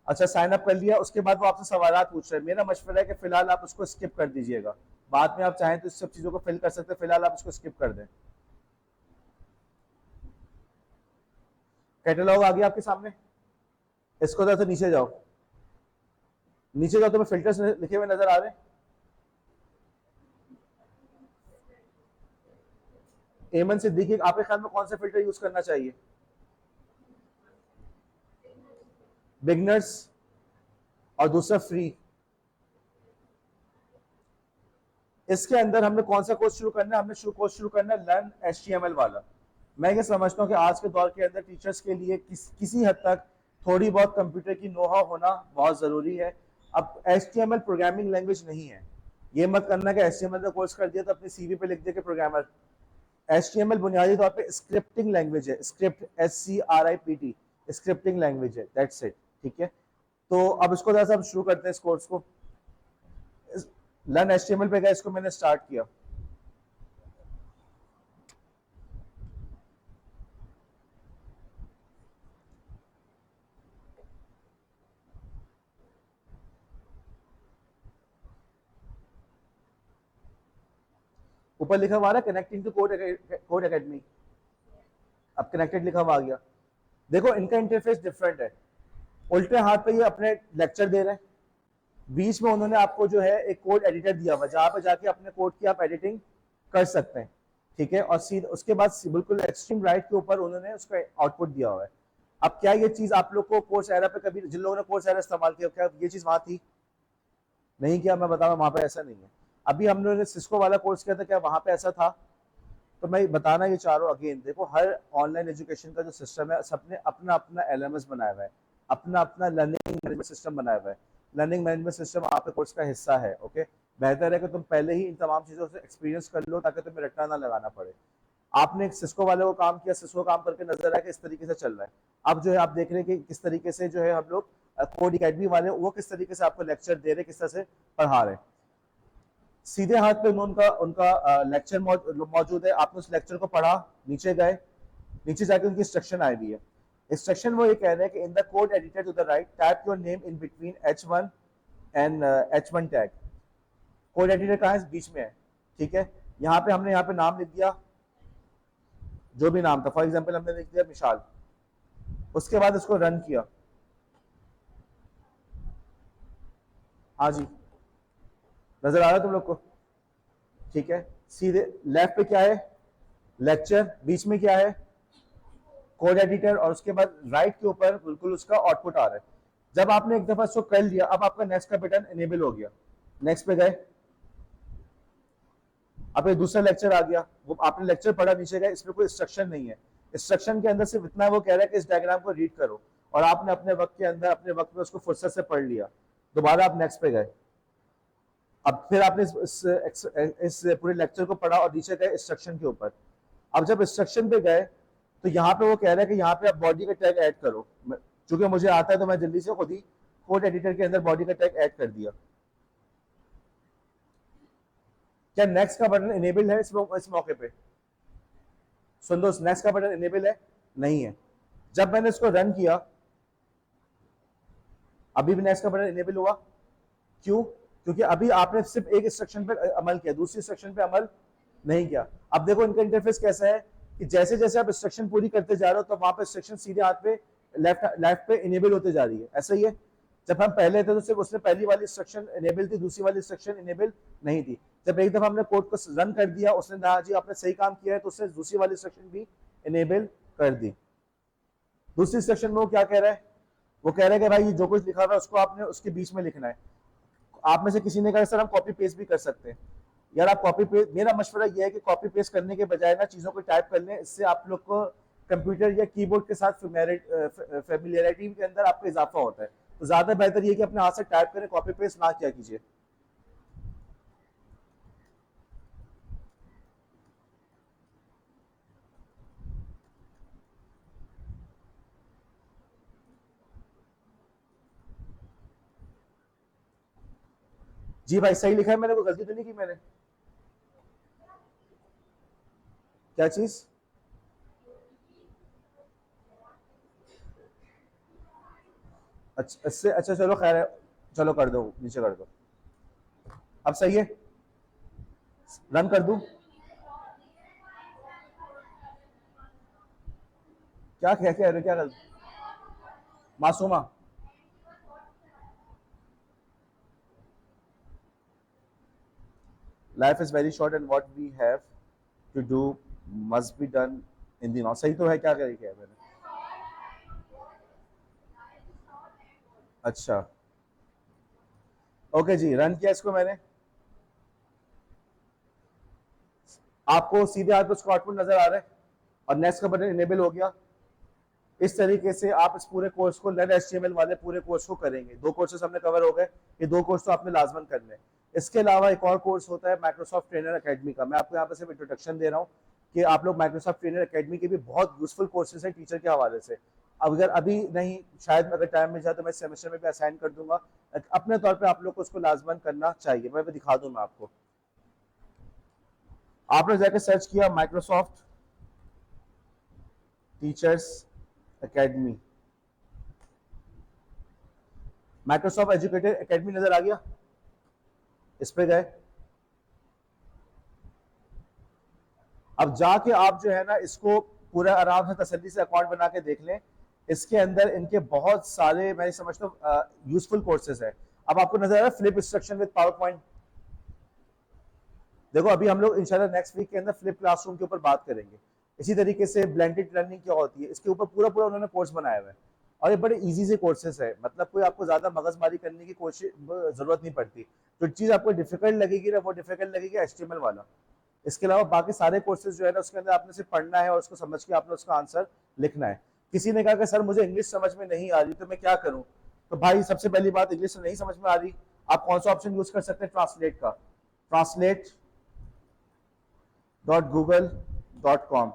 अच्छा, साइन अप कर लिया। उसके बाद वो आपसे सवाल पूछ रहे हैं। मेरा मशवरा है कि फिलहाल आप उसको स्किप कर दीजिएगा, बाद में आप चाहें तो इस सब चीजों को फिल कर सकते हैं, फिलहाल आप उसको स्किप कर दें। कैटलॉग आ गया आपके सामने, इसको जरा तो नीचे जाओ, नीचे जाओ तो फिल्टर्स लिखे हुए नजर आ रहे हैं। एमन सिद्दीकी, आपके ख्याल में कौन सा फिल्टर यूज करना चाहिए? बिगनर्स और दूसरा फ्री। इसके अंदर हमने कौन सा कोर्स शुरू करना है? हमने कोर्स शुरू करना है लर्न HTML वाला। मैं ये समझता हूँ कि आज के दौर के अंदर टीचर्स के लिए किसी हद तक थोड़ी बहुत कंप्यूटर की नोहा होना बहुत जरूरी है। अब HTML प्रोग्रामिंग लैंग्वेज नहीं है। ये मत करना कि HTML का कोर्स कर दिया तो अपनी CV पे लिख दिया कि प्रोग्रामर। HTML बुनियादी तौर पे स्क्रिप्टिंग लैंग्वेज है, स्क्रिप्ट SCRIPT, स्क्रिप्टिंग लैंग्वेज है, दैट्स इट, ठीक है। तो अब इसको जरा सा हम शुरू करते हैं इस कोर्स को। लर्न HTML पे गया, इसको मैंने स्टार्ट किया। ऊपर लिखा हुआ है कनेक्टिंग टू कोड एकेडमी, अब कनेक्टेड लिखा हुआ आ गया। देखो इनका इंटरफेस डिफरेंट है। उल्टे हाथ पे ये अपने लेक्चर दे रहे हैं, बीच में उन्होंने आपको जो है एक कोड एडिटर दिया हुआ, जहां पे जाके अपने कोड की आप एडिटिंग कर सकते हैं, ठीक है। और सीधे उसके बाद बिल्कुल एक्सट्रीम राइट के ऊपर उन्होंने उसका आउटपुट दिया हुआ है। अब क्या ये चीज आप लोग को कोर्स एरा पे कभी, जिन लोगों ने कोर्स एरा इस्तेमाल किया, क्या ये चीज वहां थी? नहीं किया? मैं बता रहा हूं वहां पे ऐसा नहीं है। अभी हम लोगों ने सिस्को वाला कोर्स किया था, क्या वहां पे ऐसा था? तो मैं बताना ये चाह रहा हूँ अगेन, देखो हर ऑनलाइन एजुकेशन का जो सिस्टम है, सबने अपना अपना LMS बनाया हुआ है, अपना अपना लर्निंग मैनेजमेंट सिस्टम बनाया हुआ है। लर्निंग मैनेजमेंट सिस्टम आपके कोर्स का हिस्सा है, ओके। बेहतर है कि तुम पहले ही इन तमाम चीज़ों से एक्सपीरियंस कर लो ताकि तुम्हें रट्टा ना लगाना पड़े। आपने सिस्को वाले को काम किया, सिस्को काम करके नजर आया कि इस तरीके से चल रहा है। अब जो है आप देख रहे हैं कि किस तरीके से जो है हम लोग कोड एकेडमी वाले वो किस तरीके से आपको लेक्चर दे रहे हैं, किस तरह से पढ़ा रहे हैं। सीधे हाथ पे उनका उनका लेक्चर मौजूद है। आपने उस लेक्चर को पढ़ा, नीचे गए, नीचे जाके उनकी इंस्ट्रक्शन आई हुई है। इंस्ट्रक्शन वो ये कह रहे हैं कि in the code editor to the right type your name in between H1 and H1 tag. Code editor कहाँ है? बीच में है, ठीक है। यहाँ पे हमने यहाँ पे नाम लिख दिया, जो भी नाम था, फॉर एग्जाम्पल हमने लिख दिया मिशाल। उसके बाद इसको रन किया। हाँ जी, नजर आ रहा है तुम लोग को? ठीक है। सीधे लेफ्ट पे क्या है? लेक्चर। बीच में क्या है? Code editor. और उसके बाद राइट के ऊपर बिल्कुल उसका आउटपुट आ रहा है। जब आपने एक दफा इसको कर लिया, अब आपका नेक्स्ट का बटन इनेबल हो गया। नेक्स्ट पे गए, अब एक दूसरा लेक्चर आ गया। वो आपने लेक्चर पढ़ा, नीचे गए, इसमें कोई इंस्ट्रक्शन नहीं है। इंस्ट्रक्शन के अंदर सिर्फ इतना वो कह रहा है कि इस डायग्राम को रीड करो, और आपने अपने वक्त के अंदर अपने वक्त में उसको फुर्सत से पढ़ लिया। दोबारा आप नेक्स्ट पे गए। अब फिर आपने इस पूरे लेक्चर को पढ़ा और नीचे गए इंस्ट्रक्शन के ऊपर। अब जब इंस्ट्रक्शन पे गए तो यहाँ पे वो कह रहा है कि यहाँ पे आप बॉडी का टैग ऐड करो। चूंकि मुझे आता है तो मैं जल्दी से खुद ही कोड एडिटर के अंदर बॉडी का टैग ऐड कर दिया। क्या नेक्स्ट का बटन इनेबल है इस मौके पे? सुन दोस्त, नेक्स्ट का बटन इनेबल है? नहीं है। जब मैंने इसको रन किया, अभी भी नेक्स्ट का बटन इनेबल हुआ। क्यों? क्योंकि अभी आपने सिर्फ एक इंस्ट्रक्शन पे अमल किया, दूसरी इंस्ट्रक्शन पे अमल नहीं किया। अब देखो इनका इंटरफेस कैसा है कि जैसे जैसे आप इंस्ट्रक्शन पूरी करते जा रहे हो तो वहां पे इंस्ट्रक्शन सीधे हाथ पे लेफ्ट पे इनेबल होते जा रही है। ऐसा ही है। जब हम पहले थे तो सिर्फ उसने पहली वाली इंस्ट्रक्शन इनेबल थी, दूसरी वाली इंस्ट्रक्शन इनेबल नहीं थी। जब एक दफा हमने कोड को रन कर दिया, उसने कहा जी आपने सही काम किया है, तो उसने दूसरी वाली इंस्ट्रक्शन भी इनेबल कर दी। दूसरी इंस्ट्रक्शन में वो क्या कह रहा है? वो कह रहा है कि भाई जो कुछ लिखा हुआ है उसको आपने उसके बीच में लिखना है। आप में से किसी ने कहा सर हम कॉपी पेस्ट भी कर सकते हैं। यार आप कॉपी पेस्ट, मेरा मशवरा यह है कि कॉपी पेस्ट करने के बजाय ना चीजों को टाइप कर लें। इससे आप लोग को कंप्यूटर या कीबोर्ड के साथ फेमिलियरिटी के अंदर आपका इजाफा होता है। तो ज्यादा बेहतर ये कि अपने हाथ से टाइप करें, कॉपी पेस्ट ना किया कीजिए। जी भाई सही लिखा है मैंने, कोई गलती तो नहीं की मैंने? क्या चीज? अच्छा इससे अच्छा, चलो खैर है, चलो कर दो, नीचे कर दो। अब सही है? रन कर दूं? क्या क्या कह रहे हो? क्या गलती? Masooma, life is very short and what we have to do must be done in the now. सही तो है? क्या कह रही है मैंने? अच्छा ओके जी, रन किया इसको मैंने। आपको सीधे हाथ पे उसका आउटपुट नजर आ रहा है और नेक्स्ट का बटन इनेबल हो गया। इस तरीके से आप इस पूरे कोर्स को, नेट एचटीएमएल वाले पूरे कोर्स को करेंगे। दो कोर्सेस हमने कवर हो गए, ये दो कोर्स तो आपने लाजमन करने हैं। इसके अलावा एक और कोर्स होता है माइक्रोसॉफ्ट ट्रेनर एकेडमी का। मैं आपको यहाँ पे सिर्फ इंट्रोडक्शन दे रहा हूँ कि आप लोग माइक्रोसॉफ्ट ट्रेनर एकेडमी के भी बहुत यूजफुल कोर्सेज हैं टीचर के हवाले से। अगर अभी नहीं, शायद अगर टाइम मिल जाए तो मैं सेमेस्टर में भी असाइन कर दूंगा। अपने तौर पर आप लोग को उसको लाजमन करना चाहिए। मैं दिखा दूँ मैं आपको। आपने जाकर सर्च किया Microsoft teachers academy, Microsoft educator academy नजर आ गया। इस पे गए। अब जाके आप जो है ना इसको पूरा आराम से तसल्ली से अकाउंट बना के देख लें। इसके अंदर इनके बहुत सारे, मैं समझता हूँ, यूजफुल कोर्सेज है। अब आपको नजर आ रहा है flip instruction with power point. देखो अभी हम लोग इंशाल्लाह नेक्स्ट वीक के अंदर फ्लिप क्लासरूम के ऊपर बात करेंगे। इसी तरीके से ब्लेंडेड लर्निंग क्या होती है, इसके ऊपर पूरा पूरा उन्होंने कोर्स बनाया हुआ है। और ये बड़े इजी से कोर्सेज है, मतलब कोई आपको ज्यादा मगजमारी करने की कोशिश जरूरत नहीं पड़ती। जो चीज आपको डिफिकल्ट लगेगी ना, वो डिफिकल्ट लगेगी एचटीएमएल वाला। इसके अलावा बाकी सारे कोर्सेज जो है ना उसके अंदर आपने सिर्फ पढ़ना है और उसको समझ के आपने उसका आंसर लिखना है। किसी ने कहा कि सर मुझे इंग्लिश समझ में नहीं आ रही तो मैं क्या करूं? तो भाई सबसे पहली बात, इंग्लिश नहीं समझ में आ रही आप कौन सा ऑप्शन यूज कर सकते हैं ट्रांसलेट का, translate.google.com।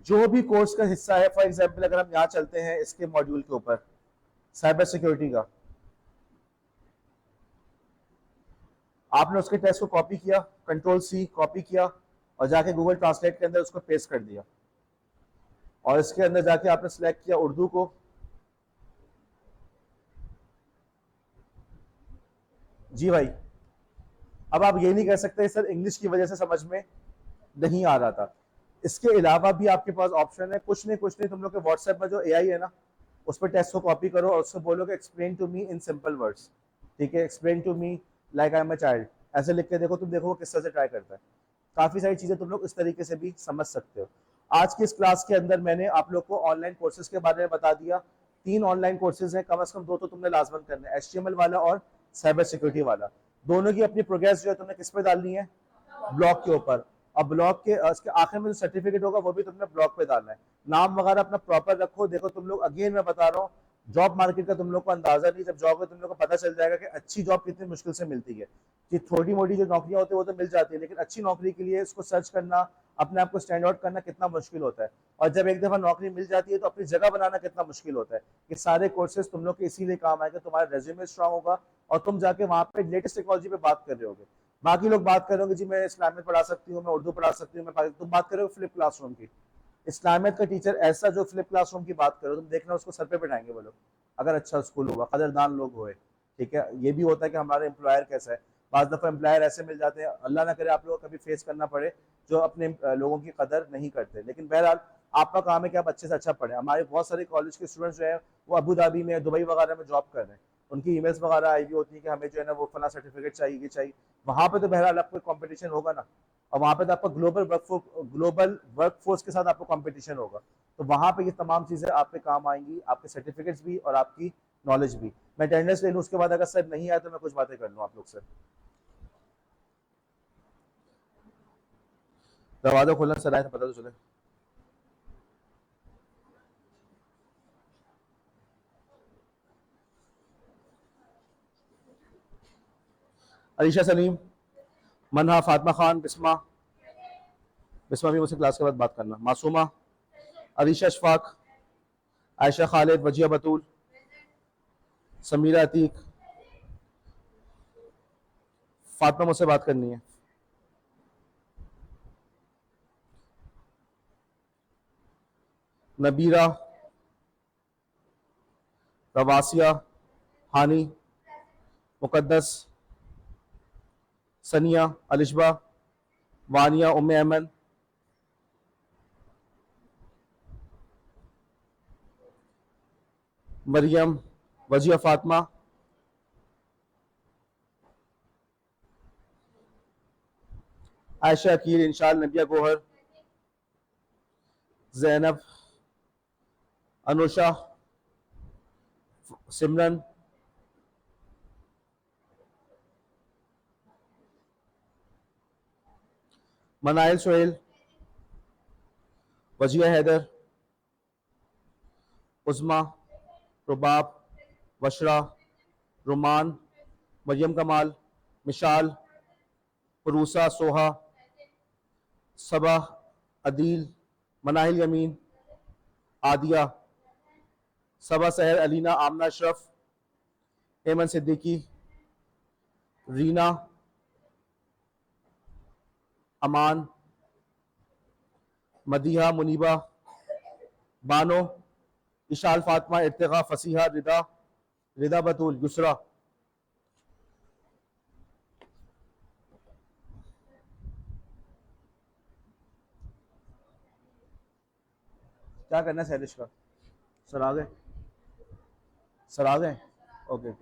जो भी कोर्स का हिस्सा है, फॉर एग्जाम्पल अगर हम यहाँ चलते हैं इसके मॉड्यूल के ऊपर साइबर सिक्योरिटी का, आपने उसके टेक्स्ट को कॉपी किया, Ctrl+C कॉपी किया और जाके गूगल ट्रांसलेट के अंदर उसको पेस्ट कर दिया, और इसके अंदर जाके आपने सिलेक्ट किया उर्दू को, जी भाई। अब आप ये नहीं कह सकते सर इंग्लिश की वजह से समझ में नहीं आ रहा था। इसके अलावा भी आपके पास ऑप्शन है, कुछ नहीं तुम लोग के व्हाट्सएप में जो एआई है ना, उस पर टेक्स्ट को कॉपी करो और उसको बोलो कि explain to me in simple words, ठीक है, explain to me like I am a child, ऐसे लिख के देखो, तुम देखो वो किस तरह से ट्राई करता है। काफी सारी चीजें तुम लोग इस तरीके से भी समझ सकते हो। आज की इस क्लास के अंदर मैंने आप लोग को ऑनलाइन कोर्सेज के बारे में बता दिया। 3 ऑनलाइन कोर्सेज हैं, कम से कम 2 तो तुमने लाजमन करना है, HTML वाला और साइबर सिक्योरिटी वाला। दोनों की अपनी प्रोग्रेस जो है तुमने किस पे डालनी है, ब्लॉग के ऊपर। अब ब्लॉग के उसके आखिर में जो सर्टिफिकेट होगा वो भी तुमने ब्लॉग पे डालना है। नाम वगैरह अपना प्रॉपर रखो। देखो तुम लोग, अगेन मैं बता रहा हूँ, जॉब मार्केट का तुम लोग को अंदाजा नहीं, जब जॉब है तुम लोग को पता चल जाएगा कि अच्छी जॉब कितनी मुश्किल से मिलती है। कि थोड़ी मोटी जो नौकरियां होती है वो तो मिल जाती है, लेकिन अच्छी नौकरी के लिए इसको सर्च करना, अपने आप को स्टैंड आउट करना कितना मुश्किल होता है। और जब एक दफा नौकरी मिल जाती है तो अपनी जगह बनाना कितना मुश्किल होता है। ये सारे कोर्सेज तुम लोग के इसीलिए काम आएगा, तुम्हारा रेज्यूमे स्ट्रांग होगा और तुम जाके वहां पे लेटेस्ट टेक्नोलॉजी पे बात कर रहे होगे। बाकी लोग बात करोगे जी मैं इस्लामिक पढ़ा सकती हूँ, मैं उर्दू पढ़ा सकती हूँ, मैं, तुम बात करोगे फ्लिप क्लासरूम की। इस्लामियत का टीचर ऐसा जो फ्लिप क्लासरूम की बात करो, तुम देखना उसको सर पे बैठाएंगे वो लोग, अगर अच्छा स्कूल होगा, कदरदान लोग हुए, ठीक है। ये भी होता है कि हमारा एम्प्लॉयर कैसा है। बाज़ दफ़ा एम्प्लॉयर ऐसे मिल जाते हैं, अल्लाह ना करे आप लोग कभी फेस करना पड़े, जो अपने लोगों की कदर नहीं करते। लेकिन बहरहाल आपका काम है कि आप अच्छे से अच्छा पढ़ें। हमारे बहुत सारे कॉलेज के स्टूडेंट्स जो है वो अबू धाबी में, दुबई वगैरह में जॉब कर रहे हैं, उनकी ईमेल्स वगैरह आई हुई होती है कि हमें जो है ना वो फला सर्टिफिकेट चाहिए, ये चाहिए। वहां पे तो बहरहाल आपको कंपटीशन होगा ना, और वहां पे तो आपका ग्लोबल वर्कफोर्स के साथ आपको कंपटीशन होगा। तो वहां पे ये तमाम चीजें आपके काम आएंगी, आपके सर्टिफिकेट्स भी और आपकी नॉलेज भी। मैं अटेंडेंस ले लूँ, उसके बाद अगर सर नहीं आया तो मैं कुछ बातें कर लूँ आप लोग से। दरवाजा खोलना सर आया था, पता तो चले। अलीशा सलीम, मनहा, फातिमा खान, बिस्मा, बिस्मा भी मुझसे क्लास के बाद बात करना, मासूमा, अलीशा अशफाक, आयशा खालिद, वजिया बतूल, समीरा अतीक, फातिमा मुझसे बात करनी है, नबीरा, रवासिया, हानी, मुकद्दस, सनिया, अलिशबा, वानिया, उम्मे अमन, मरियम, वजिया फातिमा, आयशा अकील, इंशाल, नबिया गोहर, जैनब, अनुषा, सिमरन, मनाइल सोहेल, वजिया हैदर, उज़मा, रुबाब, वशरा, रुमान, मरियम कमाल, मिशाल, फरूसा, सोहा, सबा, अदील, मनाहिल यमीन, आदिया, सबा सहर, अलीना, आमना अशरफ, एमन सिद्दीकी, रीना, अमान, मदीहा, मुनीबा, बानो, इशाल, फातिमा, इर्तिका, फसीहा, रिदा, रिदा बतूल, युसरा। क्या करना है सैरिश का? सर आ गए, सर आ गए, ओके।